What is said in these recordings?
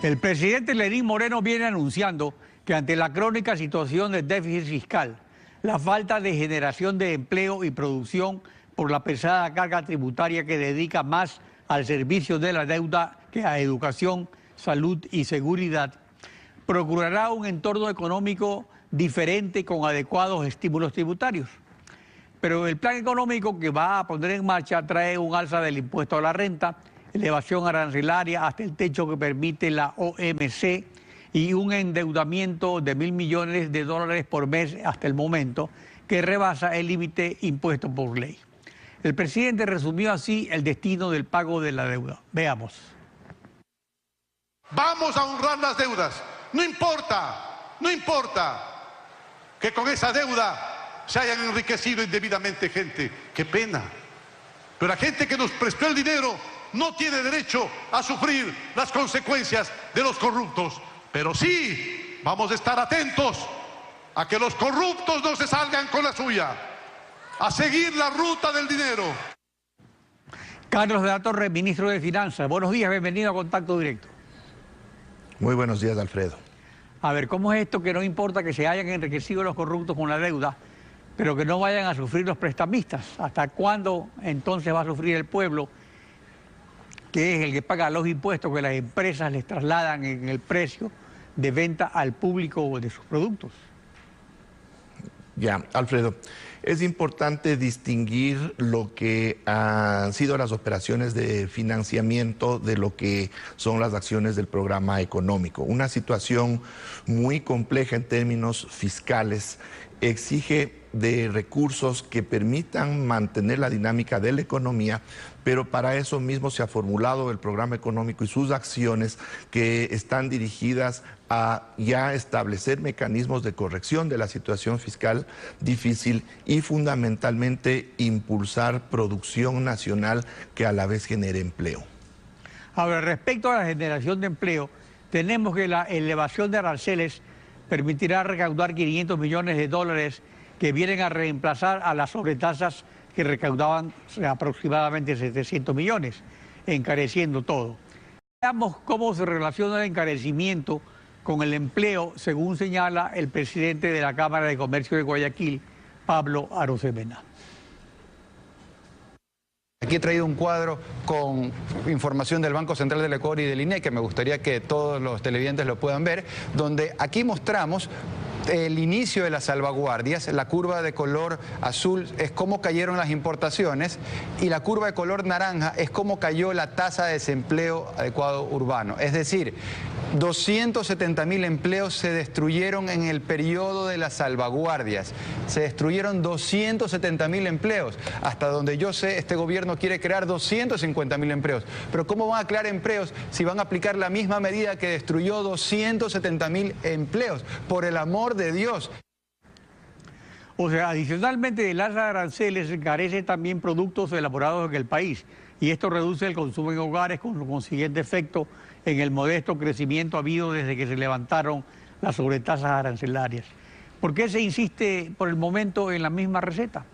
El presidente Lenín Moreno viene anunciando que ante la crónica situación del déficit fiscal, la falta de generación de empleo y producción por la pesada carga tributaria que dedica más al servicio de la deuda que a educación, salud y seguridad, procurará un entorno económico diferente con adecuados estímulos tributarios. Pero el plan económico que va a poner en marcha trae un alza del impuesto a la renta, elevación arancelaria hasta el techo que permite la OMC y un endeudamiento de $1.000 millones por mes hasta el momento, que rebasa el límite impuesto por ley. El presidente resumió así el destino del pago de la deuda. Veamos. Vamos a honrar las deudas. No importa que con esa deuda se hayan enriquecido indebidamente gente. Qué pena. Pero la gente que nos prestó el dinero no tiene derecho a sufrir las consecuencias de los corruptos. Pero sí, vamos a estar atentos a que los corruptos no se salgan con la suya, a seguir la ruta del dinero. Carlos de la Torre, ministro de Finanzas. Buenos días, bienvenido a Contacto Directo. Muy buenos días, Alfredo. A ver, ¿cómo es esto que no importa que se hayan enriquecido los corruptos con la deuda, pero que no vayan a sufrir los prestamistas? ¿Hasta cuándo entonces va a sufrir el pueblo, que es el que paga los impuestos que las empresas les trasladan en el precio de venta al público de sus productos? Ya, Alfredo, es importante distinguir lo que han sido las operaciones de financiamiento de lo que son las acciones del programa económico. Una situación muy compleja en términos fiscales exige de recursos que permitan mantener la dinámica de la economía, pero para eso mismo se ha formulado el programa económico y sus acciones que están dirigidas a ya establecer mecanismos de corrección de la situación fiscal difícil y fundamentalmente impulsar producción nacional que a la vez genere empleo. Ahora, respecto a la generación de empleo, tenemos que la elevación de aranceles permitirá recaudar $500 millones que vienen a reemplazar a las sobretasas que recaudaban aproximadamente 700 millones, encareciendo todo. Veamos cómo se relaciona el encarecimiento con el empleo, según señala el presidente de la Cámara de Comercio de Guayaquil, Pablo Arosemena. Aquí he traído un cuadro con información del Banco Central del Ecuador y del INE, que me gustaría que todos los televidentes lo puedan ver, donde aquí mostramos el inicio de las salvaguardias. La curva de color azul es cómo cayeron las importaciones y la curva de color naranja es cómo cayó la tasa de desempleo adecuado urbano. Es decir, 270.000 empleos se destruyeron en el periodo de las salvaguardias. Se destruyeron 270.000 empleos. Hasta donde yo sé, este gobierno quiere crear 250.000 empleos. Pero ¿cómo van a crear empleos si van a aplicar la misma medida que destruyó 270.000 empleos? Por el amor de Dios. O sea, adicionalmente del alza de aranceles, encarece también productos elaborados en el país. Y esto reduce el consumo en hogares, con el consiguiente efecto en el modesto crecimiento habido desde que se levantaron las sobretasas arancelarias. ¿Por qué se insiste por el momento en la misma receta?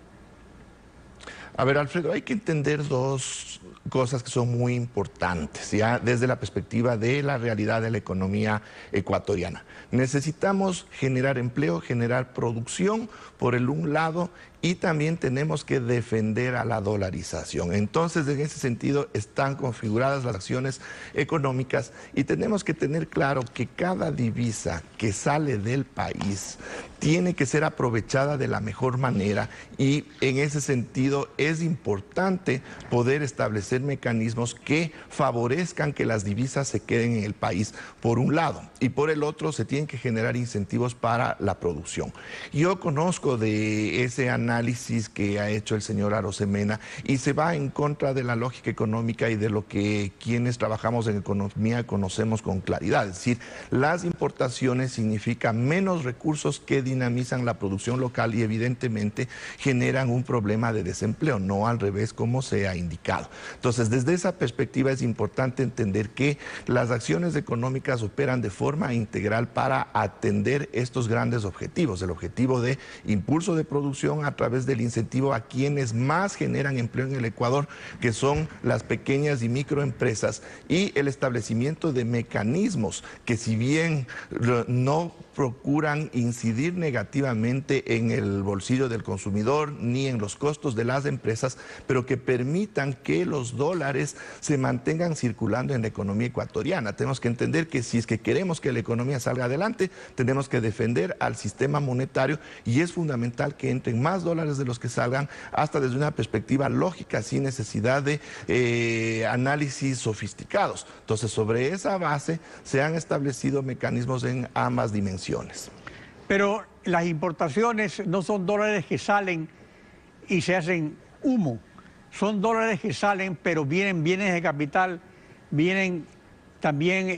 A ver, Alfredo, hay que entender dos cosas que son muy importantes, ya desde la perspectiva de la realidad de la economía ecuatoriana. Necesitamos generar empleo, generar producción por el un lado, y también tenemos que defender a la dolarización. Entonces, en ese sentido, están configuradas las acciones económicas y tenemos que tener claro que cada divisa que sale del país tiene que ser aprovechada de la mejor manera, y en ese sentido es importante poder establecer mecanismos que favorezcan que las divisas se queden en el país, por un lado, y por el otro se tienen que generar incentivos para la producción. Yo conozco de ese análisis que ha hecho el señor Arosemena y se va en contra de la lógica económica y de lo que quienes trabajamos en economía conocemos con claridad. Es decir, las importaciones significan menos recursos que dinamizan la producción local y evidentemente generan un problema de desempleo. no al revés como se ha indicado. Entonces, desde esa perspectiva es importante entender que las acciones económicas operan de forma integral para atender estos grandes objetivos, el objetivo de impulso de producción a través del incentivo a quienes más generan empleo en el Ecuador, que son las pequeñas y microempresas, y el establecimiento de mecanismos que, si bien no procuran incidir negativamente en el bolsillo del consumidor ni en los costos de las empresas, pero que permitan que los dólares se mantengan circulando en la economía ecuatoriana. Tenemos que entender que si es que queremos que la economía salga adelante, tenemos que defender al sistema monetario, y es fundamental que entren más dólares de los que salgan, hasta desde una perspectiva lógica, sin necesidad de análisis sofisticados. Entonces, sobre esa base se han establecido mecanismos en ambas dimensiones. Pero las importaciones no son dólares que salen y se hacen humo. Son dólares que salen, pero vienen bienes de capital, vienen también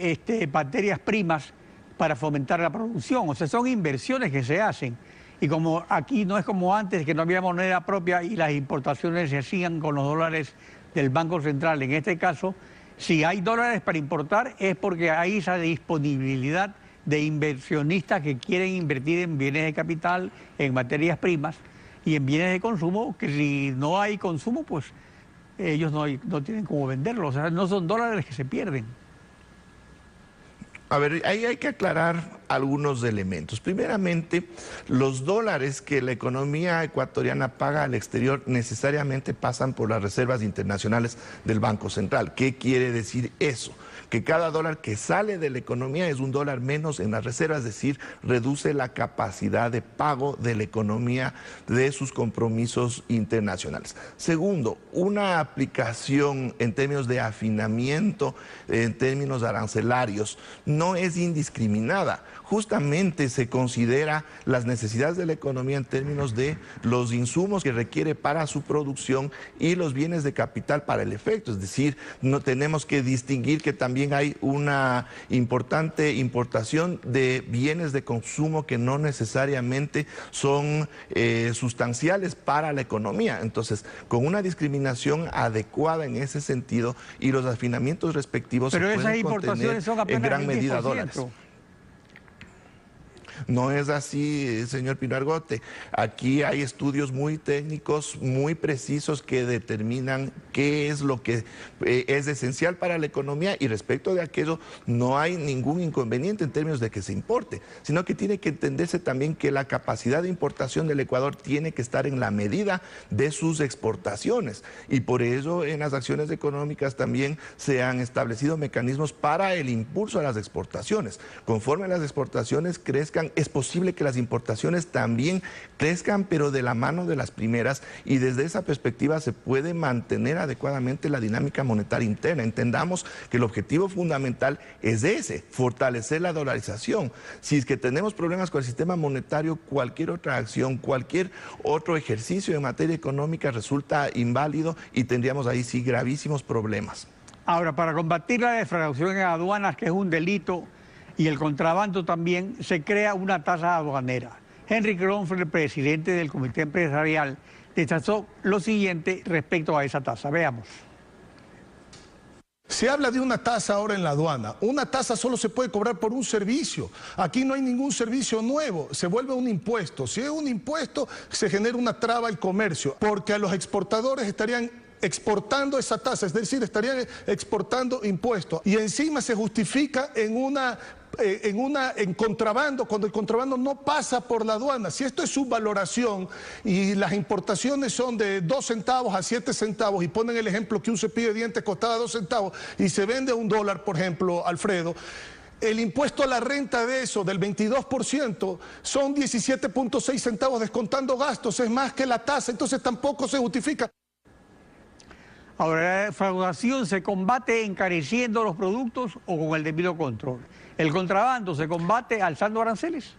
materias primas para fomentar la producción. O sea, son inversiones que se hacen. Y como aquí no es como antes, que no había moneda propia y las importaciones se hacían con los dólares del Banco Central. En este caso, si hay dólares para importar, es porque hay esa disponibilidad de inversionistas que quieren invertir en bienes de capital, en materias primas y en bienes de consumo, que si no hay consumo, pues ellos no tienen cómo venderlos. O sea, no son dólares que se pierden. A ver, ahí hay que aclarar algunos elementos. Primeramente, los dólares que la economía ecuatoriana paga al exterior necesariamente pasan por las reservas internacionales del Banco Central. ¿Qué quiere decir eso? Que cada dólar que sale de la economía es un dólar menos en las reservas, es decir, reduce la capacidad de pago de la economía de sus compromisos internacionales. Segundo, una aplicación en términos de afinamiento, en términos arancelarios, no es indiscriminada. Justamente se considera las necesidades de la economía en términos de los insumos que requiere para su producción y los bienes de capital para el efecto. Es decir, no tenemos que distinguir que también hay una importante importación de bienes de consumo que no necesariamente son sustanciales para la economía. Entonces, con una discriminación adecuada en ese sentido y los afinamientos respectivos, pero se esas pueden importaciones son contener en gran medida 10%. dólares. No es así, señor Pino Argote. Aquí hay estudios muy técnicos, muy precisos, que determinan qué es lo que es esencial para la economía, y respecto de aquello no hay ningún inconveniente en términos de que se importe, sino que tiene que entenderse también que la capacidad de importación del Ecuador tiene que estar en la medida de sus exportaciones, y por ello en las acciones económicas también se han establecido mecanismos para el impulso a las exportaciones. Conforme las exportaciones crezcan, es posible que las importaciones también crezcan, pero de la mano de las primeras, y desde esa perspectiva se puede mantener adecuadamente la dinámica monetaria interna. Entendamos que el objetivo fundamental es ese, fortalecer la dolarización. Si es que tenemos problemas con el sistema monetario, cualquier otra acción, cualquier otro ejercicio en materia económica resulta inválido, y tendríamos ahí sí gravísimos problemas. Ahora, para combatir la defraudación en aduanas, que es un delito, y el contrabando también, se crea una tasa aduanera. Henry Kronfeld, presidente del Comité Empresarial, destacó lo siguiente respecto a esa tasa. Veamos. Se habla de una tasa ahora en la aduana. Una tasa solo se puede cobrar por un servicio. Aquí no hay ningún servicio nuevo. Se vuelve un impuesto. Si es un impuesto, se genera una traba al comercio, porque a los exportadores estarían exportando esa tasa, es decir, estarían exportando impuestos, y encima se justifica en contrabando, cuando el contrabando no pasa por la aduana. Si esto es subvaloración y las importaciones son de 2 centavos a 7 centavos, y ponen el ejemplo que un cepillo de dientes costaba 2 centavos y se vende a $1, por ejemplo, Alfredo, el impuesto a la renta de eso, del 22%, son 17.6 centavos descontando gastos, es más que la tasa, entonces tampoco se justifica. Ahora, ¿la defraudación se combate encareciendo los productos o con el debido control? ¿El contrabando se combate alzando aranceles?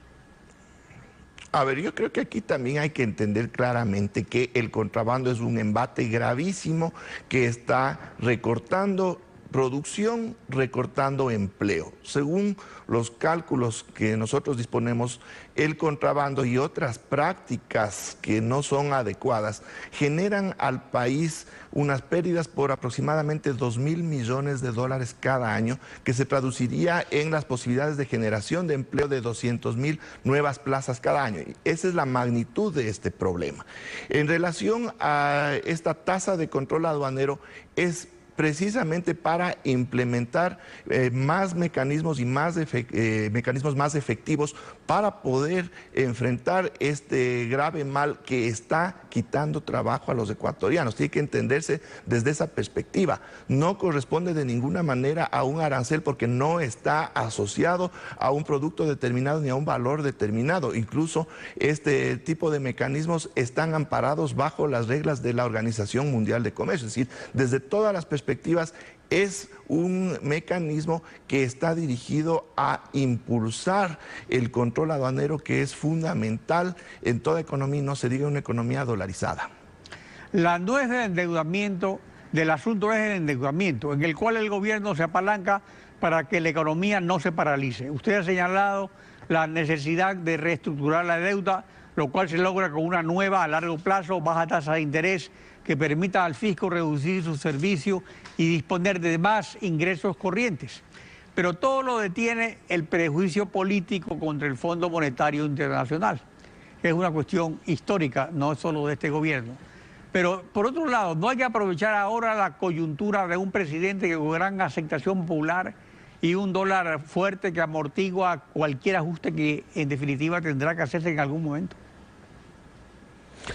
A ver, yo creo que aquí también hay que entender claramente que el contrabando es un embate gravísimo que está recortando producción recortando empleo. Según los cálculos que nosotros disponemos, el contrabando y otras prácticas que no son adecuadas generan al país unas pérdidas por aproximadamente 2.000 millones de dólares cada año, que se traduciría en las posibilidades de generación de empleo de 200.000 nuevas plazas cada año. Y esa es la magnitud de este problema. En relación a esta tasa de control aduanero, es precisamente para implementar más mecanismos y mecanismos más efectivos para poder enfrentar este grave mal que está quitando trabajo a los ecuatorianos. Tiene que entenderse desde esa perspectiva. No corresponde de ninguna manera a un arancel porque no está asociado a un producto determinado ni a un valor determinado. Incluso este tipo de mecanismos están amparados bajo las reglas de la Organización Mundial de Comercio. Es decir, desde todas las perspectivas es un mecanismo que está dirigido a impulsar el control aduanero, que es fundamental en toda economía, y no se diga una economía dolarizada. La no es del endeudamiento, del asunto es el endeudamiento, en el cual el gobierno se apalanca para que la economía no se paralice. Usted ha señalado la necesidad de reestructurar la deuda, lo cual se logra con una nueva, a largo plazo, baja tasa de interés que permita al fisco reducir su servicio y disponer de más ingresos corrientes. Pero todo lo detiene el prejuicio político contra el Fondo Monetario Internacional. Es una cuestión histórica, no solo de este gobierno. Pero, por otro lado, no hay que aprovechar ahora la coyuntura de un presidente que con gran aceptación popular y un dólar fuerte que amortigua cualquier ajuste que, en definitiva, tendrá que hacerse en algún momento.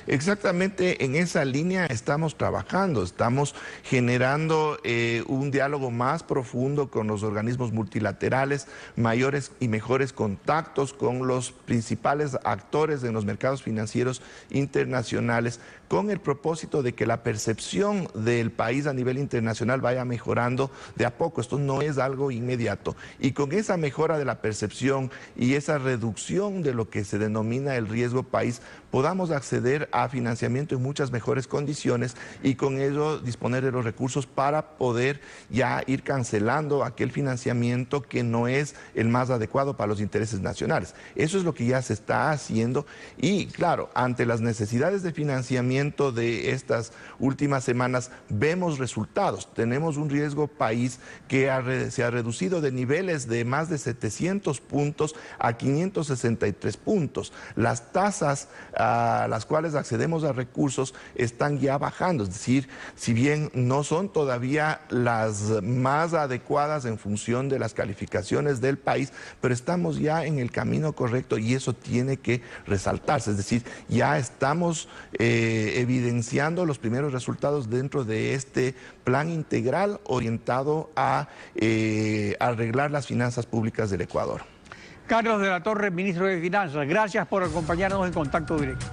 Exactamente en esa línea estamos trabajando, estamos generando un diálogo más profundo con los organismos multilaterales, mayores y mejores contactos con los principales actores en los mercados financieros internacionales, con el propósito de que la percepción del país a nivel internacional vaya mejorando de a poco. Esto no es algo inmediato. Y con esa mejora de la percepción y esa reducción de lo que se denomina el riesgo país, podamos acceder a financiamiento en muchas mejores condiciones y con ello disponer de los recursos para poder ya ir cancelando aquel financiamiento que no es el más adecuado para los intereses nacionales. Eso es lo que ya se está haciendo y, claro, ante las necesidades de financiamiento de estas últimas semanas, vemos resultados. Tenemos un riesgo país que se ha reducido de niveles de más de 700 puntos a 563 puntos. Las tasas a las cuales accedemos a recursos están ya bajando, es decir, si bien no son todavía las más adecuadas en función de las calificaciones del país, pero estamos ya en el camino correcto y eso tiene que resaltarse, es decir, ya estamos evidenciando los primeros resultados dentro de este plan integral orientado a arreglar las finanzas públicas del Ecuador. Carlos de la Torre, ministro de Finanzas, gracias por acompañarnos en Contacto Directo.